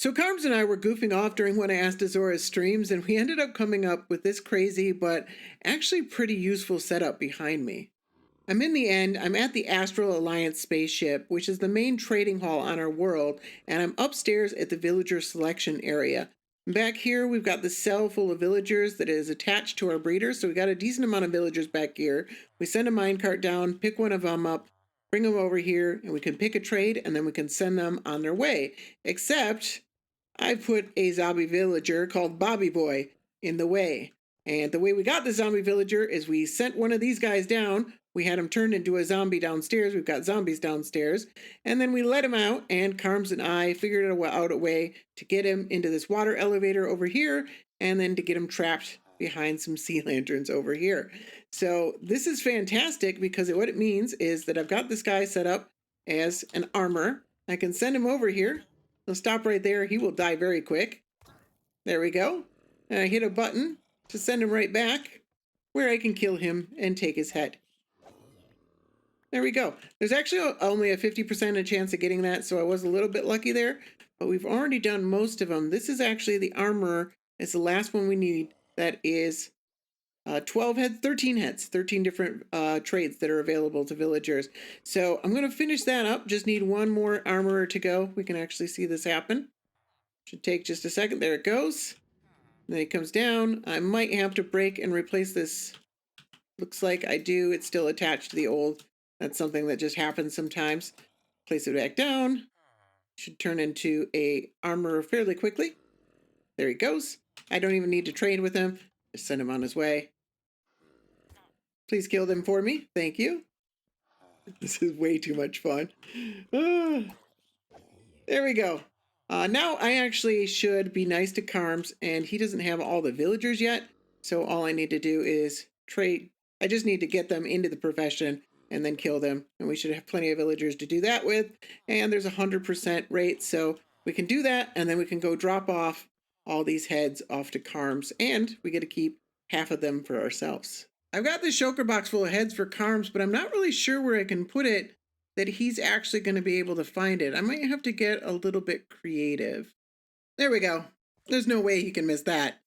So Qarms and I were goofing off during one of Astazora's streams, and we ended up coming up with this crazy but actually pretty useful setup behind me. I'm at the Astral Alliance spaceship, which is the main trading hall on our world, and I'm upstairs at the villager selection area. Back here, we've got the cell full of villagers that is attached to our breeder, so we got a decent amount of villagers back here. We send a minecart down, pick one of them up, bring them over here, and we can pick a trade, and then we can send them on their way. Except I put a zombie villager called Bobby Boy in the way. And the way we got the zombie villager is we sent one of these guys down. We had him turned into a zombie downstairs. We've got zombies downstairs. And then we let him out, and Qarms and I figured out a way to get him into this water elevator over here, and then to get him trapped behind some sea lanterns over here. So this is fantastic because what it means is that I've got this guy set up as an armor. I can send him over here. He'll stop right there. He will die very quick. There we go. And I hit a button to send him right back where I can kill him and take his head. There we go. There's actually only a 50% chance of getting that, so I was a little bit lucky there, but we've already done most of them. This is actually the armor. It's the last one we need. That is 12 heads, 13 heads, 13 different trades that are available to villagers. So I'm going to finish that up. Just need one more armorer to go. We can actually see this happen. Should take just a second. There it goes. And then it comes down. I might have to break and replace this. Looks like I do. It's still attached to the old. That's something that just happens sometimes. Place it back down. Should turn into a armorer fairly quickly. There he goes. I don't even need to trade with him. Just send him on his way. Please kill them for me. Thank you. This is way too much fun. There we go. Now I actually should be nice to Qarms, and he doesn't have all the villagers yet. So all I need to do is trade. I just need to get them into the profession and then kill them. And we should have plenty of villagers to do that with. And there's a 100% rate. So we can do that, and then we can go drop off all these heads off to Qarms, and we get to keep half of them for ourselves. I've got this shulker box full of heads for Qarms, but I'm not really sure where I can put it that he's actually going to be able to find it. I might have to get a little bit creative. There we go. There's no way he can miss that.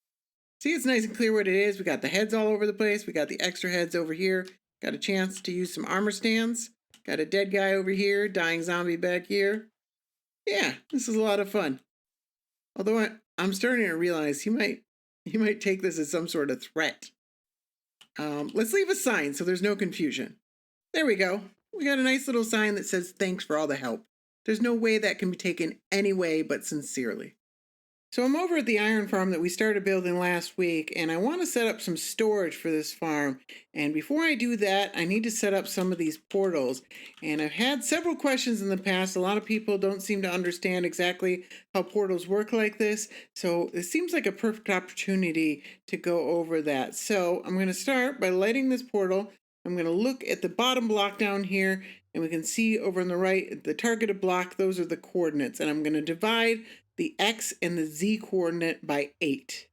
See, it's nice and clear what it is. We got the heads all over the place. We got the extra heads over here. Got a chance to use some armor stands. Got a dead guy over here, dying zombie back here. Yeah, this is a lot of fun. Although I'm starting to realize he might take this as some sort of threat. Let's leave a sign so there's no confusion. There we go. We got a nice little sign that says thanks for all the help. There's no way that can be taken any way but sincerely. So I'm over at the iron farm that we started building last week, and I want to set up some storage for this farm. And before I do that, I need to set up some of these portals. And I've had several questions in the past. A lot of people don't seem to understand exactly how portals work like this. So it seems like a perfect opportunity to go over that. So I'm going to start by lighting this portal. I'm going to look at the bottom block down here, and we can see over on the right, the targeted block, those are the coordinates. And I'm going to divide the X and the Z coordinate by 8.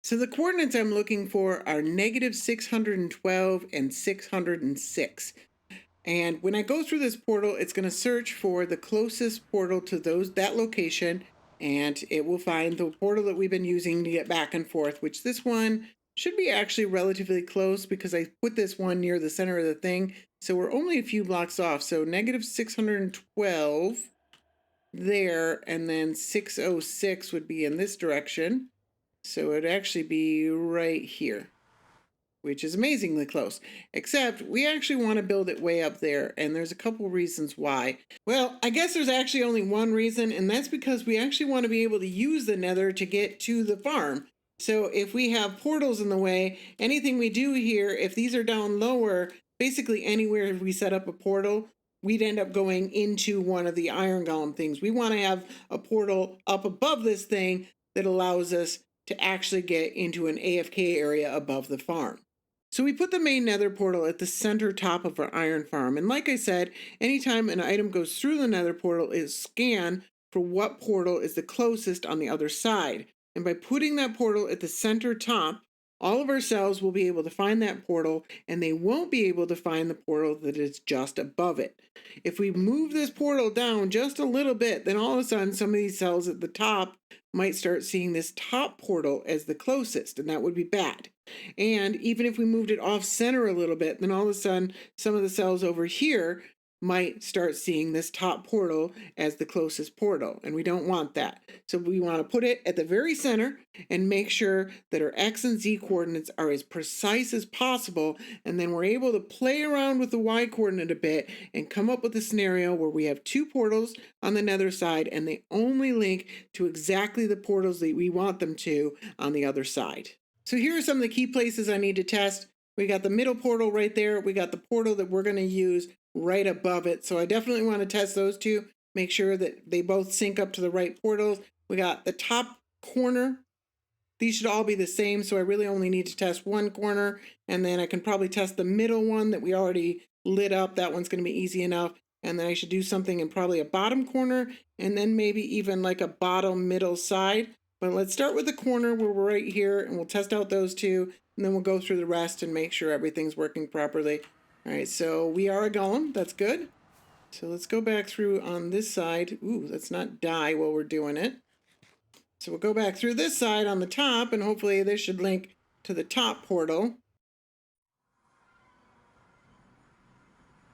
So the coordinates I'm looking for are -612 and 606. And when I go through this portal, it's going to search for the closest portal to that location, and it will find the portal that we've been using to get back and forth, which this one should be actually relatively close because I put this one near the center of the thing. So we're only a few blocks off. So -612 there, and then 606 would be in this direction. So it'd actually be right here, which is amazingly close. Except we actually want to build it way up there, and there's a couple reasons why. Well, I guess there's actually only one reason, and that's because we actually want to be able to use the nether to get to the farm. So if we have portals in the way, anything we do here, if these are down lower, basically anywhere we set up a portal, we'd end up going into one of the iron golem things. We want to have a portal up above this thing that allows us to actually get into an AFK area above the farm. So we put the main nether portal at the center top of our iron farm. And like I said, anytime an item goes through the nether portal, it scan for what portal is the closest on the other side. And by putting that portal at the center top, all of our cells will be able to find that portal, and they won't be able to find the portal that is just above it. If we move this portal down just a little bit, then all of a sudden some of these cells at the top might start seeing this top portal as the closest, and that would be bad. And even if we moved it off center a little bit, then all of a sudden some of the cells over here might start seeing this top portal as the closest portal, and we don't want that. So we want to put it at the very center and make sure that our X and Z coordinates are as precise as possible, and then we're able to play around with the Y coordinate a bit and come up with a scenario where we have two portals on the nether side and they only link to exactly the portals that we want them to on the other side. So here are some of the key places I need to test. We got the middle portal right there. We got the portal that we're going to use right above it. So I definitely want to test those two, make sure that they both sync up to the right portals. We got the top corner. These should all be the same, so I really only need to test one corner, and then I can probably test the middle one that we already lit up. That one's going to be easy enough. And then I should do something in probably a bottom corner, and then maybe even like a bottom middle side. But let's start with the corner where we're right here, and we'll test out those two, and then we'll go through the rest and make sure everything's working properly. All right, so we are a golem. That's good. So let's go back through on this side. Ooh, let's not die while we're doing it. So we'll go back through this side on the top, and hopefully this should link to the top portal.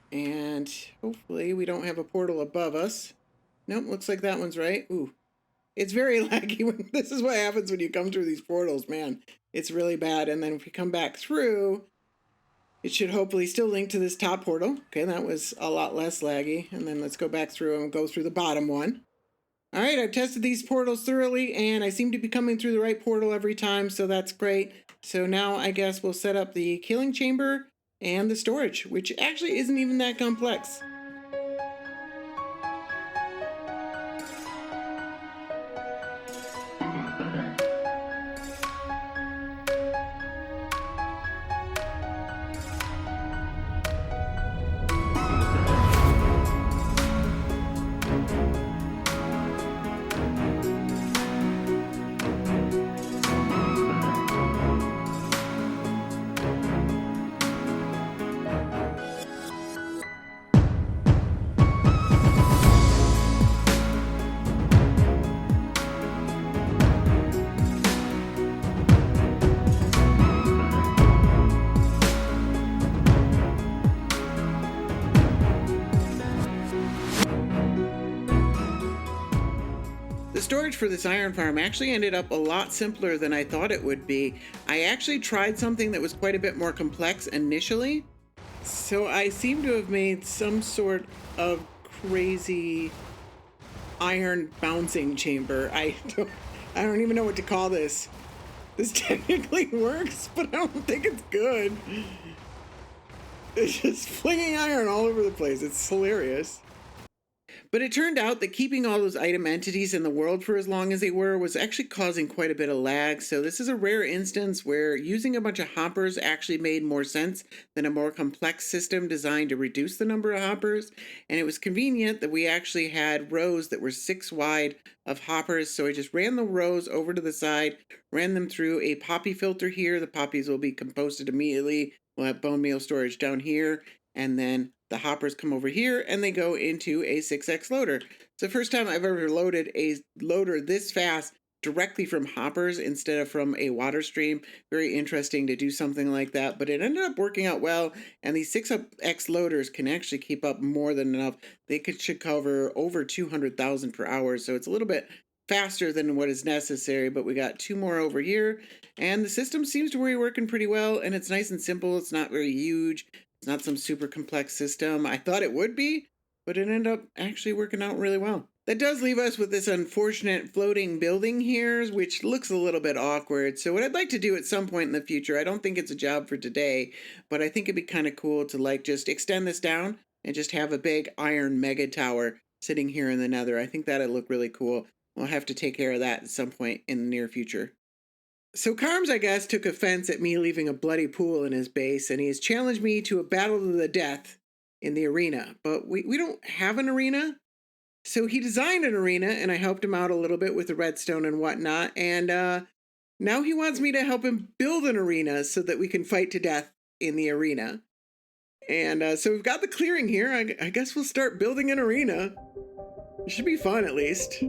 And hopefully we don't have a portal above us. Nope, looks like that one's right. Ooh, it's very laggy. This is what happens when you come through these portals, man. It's really bad. And then if we come back through, it should hopefully still link to this top portal. Okay, that was a lot less laggy. And then let's go back through and go through the bottom one. All right, I've tested these portals thoroughly, and I seem to be coming through the right portal every time, so that's great. So now I guess we'll set up the killing chamber and the storage, which actually isn't even that complex. The storage for this iron farm actually ended up a lot simpler than I thought it would be. I actually tried something that was quite a bit more complex initially. So I seem to have made some sort of crazy iron bouncing chamber. I don't even know what to call this. This technically works, but I don't think it's good. It's just flinging iron all over the place. It's hilarious. But it turned out that keeping all those item entities in the world for as long as they were was actually causing quite a bit of lag. So this is a rare instance where using a bunch of hoppers actually made more sense than a more complex system designed to reduce the number of hoppers. And it was convenient that we actually had rows that were 6 wide of hoppers. So I just ran the rows over to the side, ran them through a poppy filter here. The poppies will be composted immediately. We'll have bone meal storage down here, and then the hoppers come over here and they go into a 6x loader. It's the first time I've ever loaded a loader this fast directly from hoppers instead of from a water stream. Very interesting to do something like that, but it ended up working out well. And these 6x loaders can actually keep up more than enough. They should cover over 200,000 per hour. So it's a little bit faster than what is necessary, but we got 2 more over here. And the system seems to be working pretty well, and it's nice and simple. It's not very huge. It's not some super complex system. I thought it would be, but it ended up actually working out really well. That does leave us with this unfortunate floating building here, which looks a little bit awkward. So what I'd like to do at some point in the future, I don't think it's a job for today, but I think it'd be kind of cool to like just extend this down and just have a big iron mega tower sitting here in the nether. I think that'd look really cool. We'll have to take care of that at some point in the near future. So Qarms, I guess, took offense at me leaving a bloody pool in his base, and he has challenged me to a battle to the death in the arena. But we don't have an arena. So he designed an arena, and I helped him out a little bit with the redstone and whatnot. And Now he wants me to help him build an arena so that we can fight to death in the arena. And so we've got the clearing here. I guess we'll start building an arena. It should be fun, at least.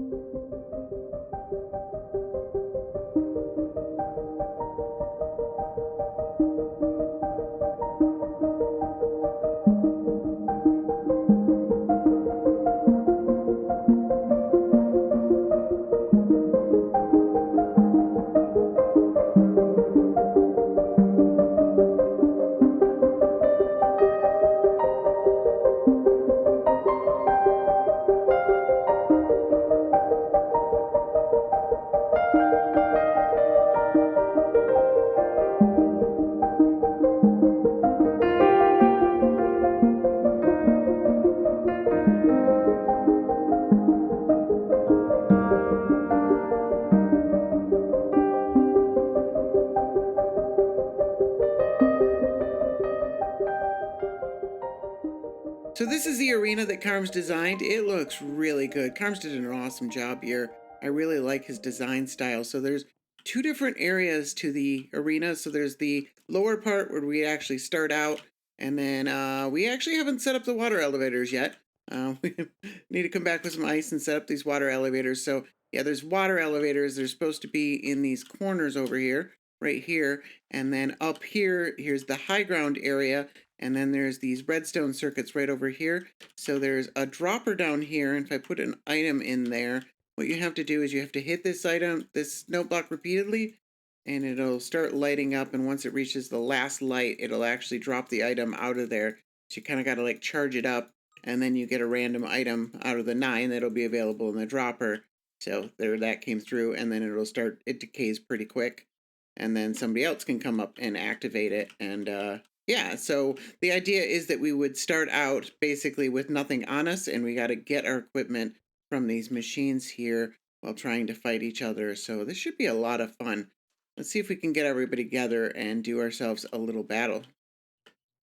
So this is the arena that Qarms designed. It looks really good. Qarms did an awesome job here. I really like his design style. So there's two different areas to the arena. So there's the lower part where we actually start out, and then we actually haven't set up the water elevators yet. We need to come back with some ice and set up these water elevators. So yeah, there's water elevators. They're supposed to be in these corners over here, right here. And then up here, here's the high ground area. And then there's these redstone circuits right over here. So there's a dropper down here. And if I put an item in there, what you have to do is you have to hit this item, this note block repeatedly, and it'll start lighting up. And once it reaches the last light, it'll actually drop the item out of there. So you kind of got to like charge it up. And then you get a random item out of the 9 that'll be available in the dropper. So there, that came through. And then it'll start, it decays pretty quick. And then somebody else can come up and activate it. And yeah, so the idea is that we would start out basically with nothing on us, and we got to get our equipment from these machines here while trying to fight each other. So this should be a lot of fun. Let's see if we can get everybody together and do ourselves a little battle.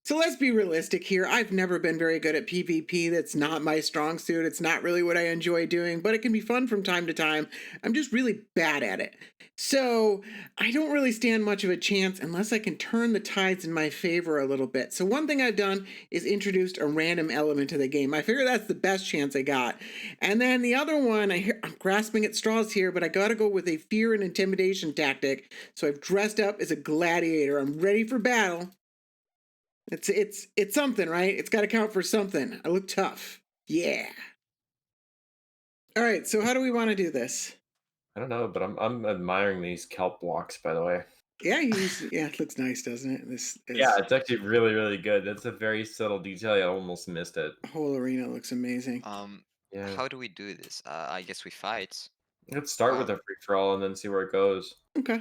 So let's be realistic here. I've never been very good at PvP. That's not my strong suit. It's not really what I enjoy doing, but it can be fun from time to time. I'm just really bad at it. So I don't really stand much of a chance unless I can turn the tides in my favor a little bit. So one thing I've done is introduced a random element to the game. I figure that's the best chance I got. And then the other one, I'm grasping at straws here, but I got to go with a fear and intimidation tactic. So I've dressed up as a gladiator. I'm ready for battle. It's something, right? It's got to count for something. I look tough. Yeah. All right, so how do we want to do this? I don't know, but I'm admiring these kelp blocks, by the way. Yeah, yeah, it looks nice, doesn't it? This Yeah, it's actually really, really good. That's a very subtle detail. I almost missed it. whole arena looks amazing. Yeah. How do we do this? I guess we fight. Let's start with a free for all and then see where it goes. Okay.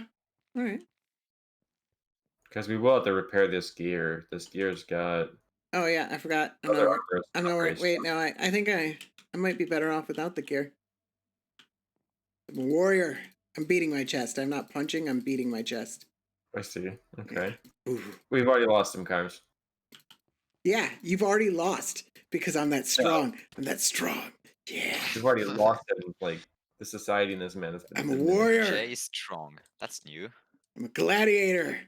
All right. Because we will have to repair this gear. This gear's got. Oh yeah, I forgot. I'm not wait, no, I think I might be better off without the gear. I'm a warrior. I'm beating my chest. I'm not punching, I'm beating my chest. I see. Okay. Yeah. We've already lost some Qarms. Yeah, you've already lost because I'm that strong. Yeah. I'm that strong. Yeah. You've already lost in like the society in this man. I'm a warrior. Jay is strong. That's new. I'm a gladiator.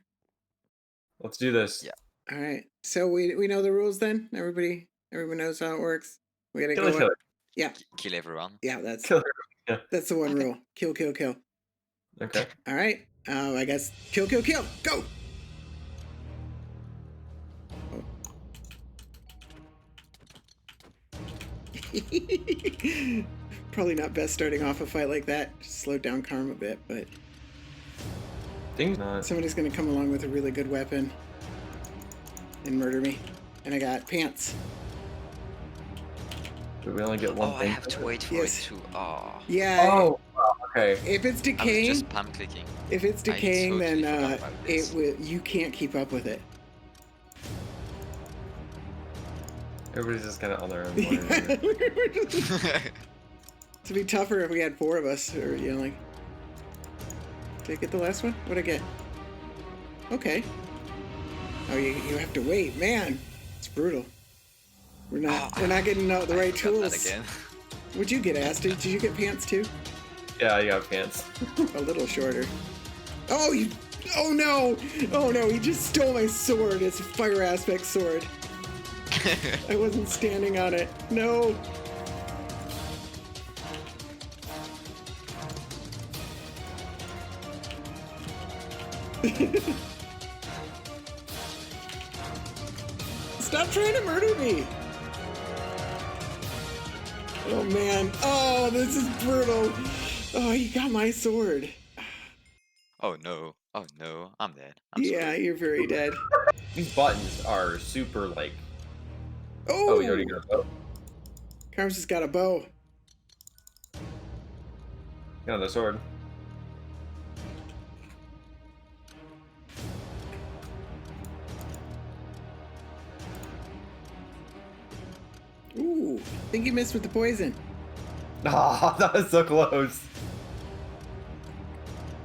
Let's do this. Yeah. All right. So we know the rules then? Everybody knows how it works. We gotta kill go. Yeah. Kill everyone. Yeah, that's yeah. That's the one rule. Kill, kill, kill. Okay. All right. I guess kill, kill, kill. Go. Oh. Probably not best starting off a fight like that. Just slow down Qarm a bit, but somebody's gonna come along with a really good weapon and murder me. And I got pants. Do we only get one thing? I have to wait for it to. Oh. Yeah. Oh. Okay. If it's decaying, I was just spam clicking. If it's decaying, totally then it will. You can't keep up with it. Everybody's just kind of on their own. It'd be tougher if we had 4 of us, or like. Did I get the last one? What'd I get? Okay. Oh, you have to wait, man. It's brutal. We're not getting the right tools. That again. What'd you get, Asti? Did you get pants too? Yeah, I got pants. A little shorter. Oh, you. Oh no! Oh no! He just stole my sword. It's a fire aspect sword. I wasn't standing on it. No. Stop trying to murder me. Oh man. Oh, this is brutal. Oh, you got my sword. Oh no. Oh no. I'm dead. Yeah, you're very dead. These buttons are super like. Oh, Oh, you already got a bow. Qarms has got a bow. Got the sword. Ooh, I think you missed with the poison. Ah, that was so close.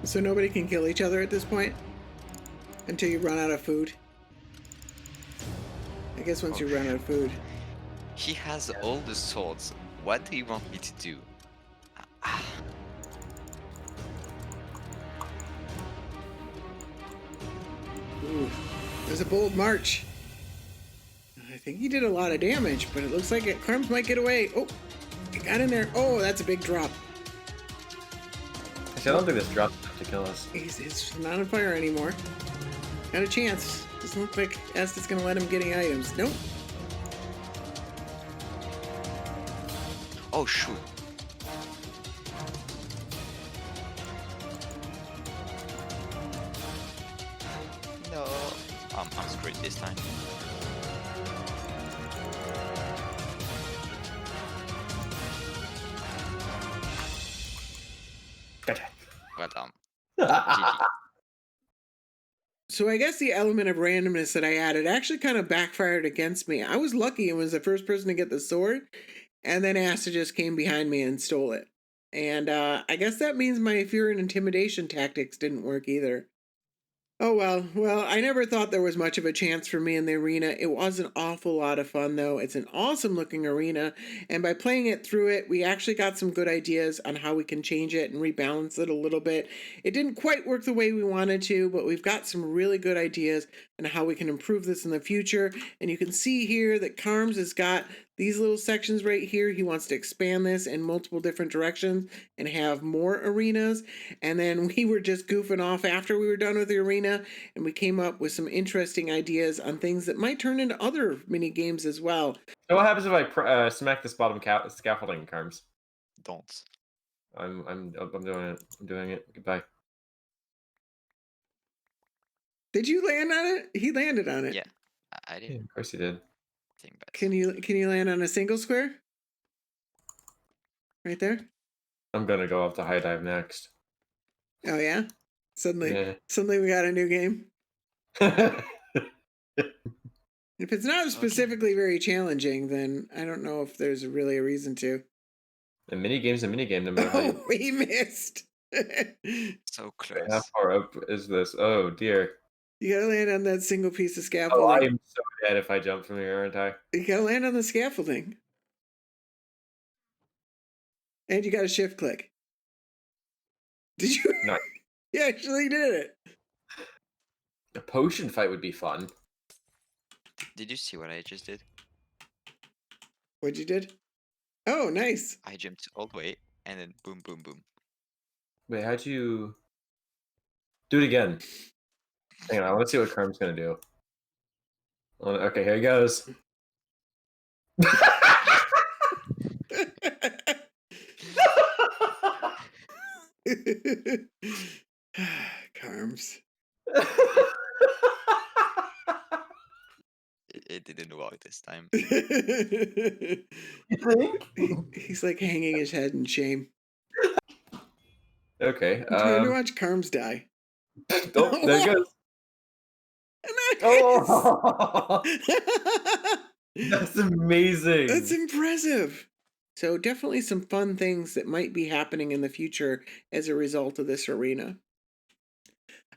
So nobody can kill each other at this point? Until you run out of food? I guess once you run out of food. He has all the swords. What do you want me to do? Ah, Ooh, there's a bold march. I think he did a lot of damage, but it looks like Qarms might get away. Oh, he got in there. Oh, that's a big drop. Actually, I don't think this drops enough to kill us. He's not on fire anymore. Got a chance. Doesn't look like Estes gonna let him get any items. Nope. Oh shoot. No. I'm screwed this time. Gotcha. Well done. So I guess the element of randomness that I added actually kind of backfired against me. I was lucky and was the first person to get the sword, and then Asta just came behind me and stole it. And I guess that means my fear and intimidation tactics didn't work either. Oh well, I never thought there was much of a chance for me in the arena. It was an awful lot of fun though. It's an awesome looking arena, and by playing it through it, we actually got some good ideas on how we can change it and rebalance it a little bit. It didn't quite work the way we wanted to, but we've got some really good ideas on how we can improve this in the future. And you can see here that Qarms has got these little sections right here. He wants to expand this in multiple different directions and have more arenas. And then we were just goofing off after we were done with the arena, and we came up with some interesting ideas on things that might turn into other mini games as well. So what happens if I smack this bottom scaffolding, Qarms? Don't. I'm doing it. I'm doing it. Goodbye. Did you land on it? He landed on it. Yeah. I Yeah, didn't of course you did. think that. Can you land on a single square? Right there? I'm gonna go off to high dive next. Oh yeah? Suddenly Yeah. we got a new game. If it's not specifically very challenging, then I don't know if there's really a reason to. A minigame's a minigame, no matter how Oh, we missed. So how close. far up is this? Oh dear. You gotta land on that single piece of Oh, scaffolding. I am so dead if I jump from here, aren't I? You gotta land on the scaffolding. And you gotta shift click. Did you? Nice. You actually did it. A potion fight would be fun. Did you see what I just did? What'd you did? Oh, nice. I jumped all the way and then boom, boom, boom. Wait, how'd you do it again? Hang on, I want to see what Qarm's gonna do. Okay, here he goes. Qarms. It didn't work this time. You think? He's like hanging his head in shame. Okay. I'm trying to watch Qarms die. Oh, there he goes. Nice. Oh, that's amazing. That's impressive. So definitely some fun things that might be happening in the future as a result of this arena.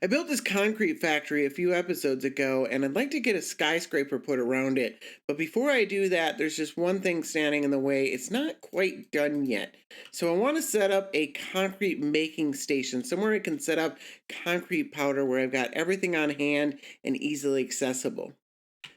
I built this concrete factory a few episodes ago, and I'd like to get a skyscraper put around it. But before I do that, there's just one thing standing in the way. It's not quite done yet. So I want to set up a concrete making station, somewhere I can set up concrete powder where I've got everything on hand and easily accessible.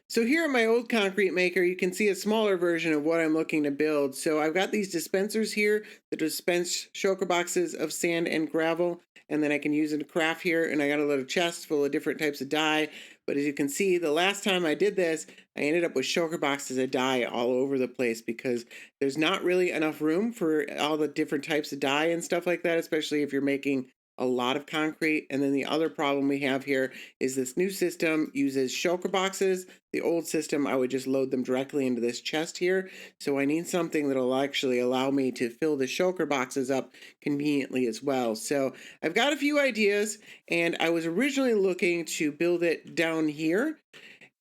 So here in my old concrete maker, you can see a smaller version of what I'm looking to build. So I've got these dispensers here that dispense shulker boxes of sand and gravel, and then I can use it to craft here. And I got a little chest full of different types of dye. But as you can see, the last time I did this, I ended up with shulker boxes of dye all over the place because there's not really enough room for all the different types of dye and stuff like that, especially if you're making a lot of concrete. And then the other problem we have here is this new system uses shulker boxes. The old system, I would just load them directly into this chest here. So I need something that'll actually allow me to fill the shulker boxes up conveniently as well. So I've got a few ideas, and I was originally looking to build it down here,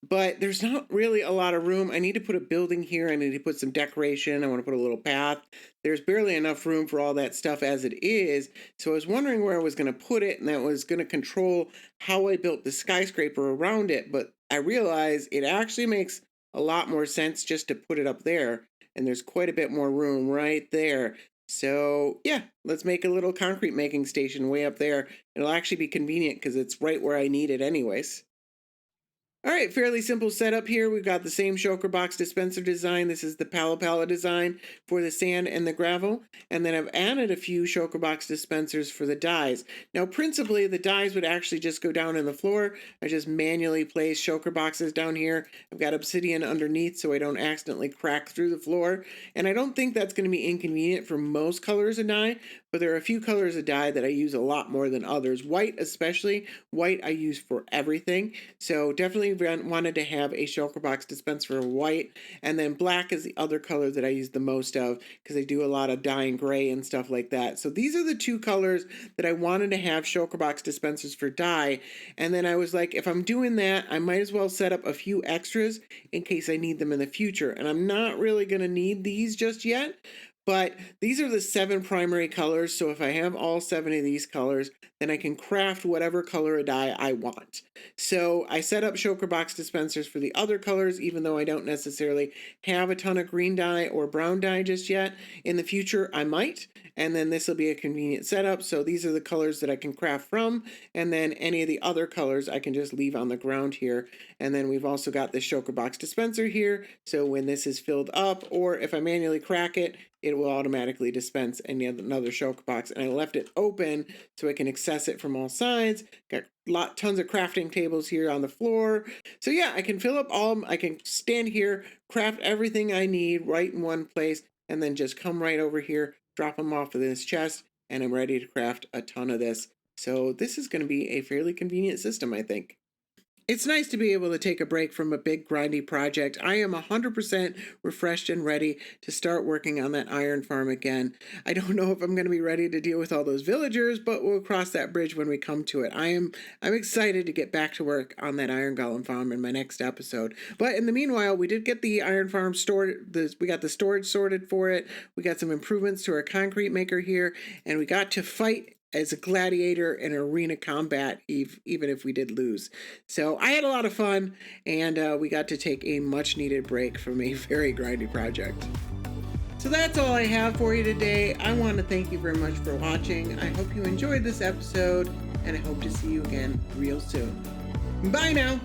but there's not really a lot of room. I need to put a building here. I need to put some decoration. I want to put a little path. There's barely enough room for all that stuff as it is. So I was wondering where I was going to put it, and that was going to control how I built the skyscraper around it. But I realized it actually makes a lot more sense just to put it up there. And there's quite a bit more room right there. So yeah, let's make a little concrete making station way up there. It'll actually be convenient because it's right where I need it anyways. All right, fairly simple setup here. We've got the same shulker box dispenser design. This is the pala design for the sand and the gravel. And then I've added a few shulker box dispensers for the dyes. Now, principally, the dyes would actually just go down in the floor. I just manually place shulker boxes down here. I've got obsidian underneath so I don't accidentally crack through the floor. And I don't think that's going to be inconvenient for most colors of dye, but there are a few colors of dye that I use a lot more than others. White especially. White I use for everything. So definitely wanted to have a shulker box dispenser of white, and then black is the other color that I use the most of because I do a lot of dyeing gray and stuff like that. So these are the two colors that I wanted to have shulker box dispensers for dye. And then I was like, if I'm doing that, I might as well set up a few extras in case I need them in the future. And I'm not really going to need these just yet. But these are the 7 primary colors, so if I have all 7 of these colors, then I can craft whatever color of dye I want. So I set up shulker box dispensers for the other colors, even though I don't necessarily have a ton of green dye or brown dye just yet. In the future, I might, and then this will be a convenient setup. So these are the colors that I can craft from, and then any of the other colors I can just leave on the ground here. And then we've also got this shulker box dispenser here, so when this is filled up, or if I manually crack it, it will automatically dispense another shulker box. And I left it open so I can access it from all sides. Got tons of crafting tables here on the floor. So yeah, I can fill up I can stand here, craft everything I need right in one place, and then just come right over here, drop them off of this chest, and I'm ready to craft a ton of this. So this is going to be a fairly convenient system, I think. It's nice to be able to take a break from a big grindy project. I am 100% refreshed and ready to start working on that iron farm again. I don't know if I'm going to be ready to deal with all those villagers, but we'll cross that bridge when we come to it. I'm excited to get back to work on that iron golem farm in my next episode. But in the meanwhile, we did get the iron farm stored. We got the storage sorted for it. We got some improvements to our concrete maker here, and we got to fight as a gladiator in arena combat, even if we did lose. So I had a lot of fun, and we got to take a much needed break from a very grindy project. So that's all I have for you today. I want to thank you very much for watching. I hope you enjoyed this episode, and I hope to see you again real soon. Bye now.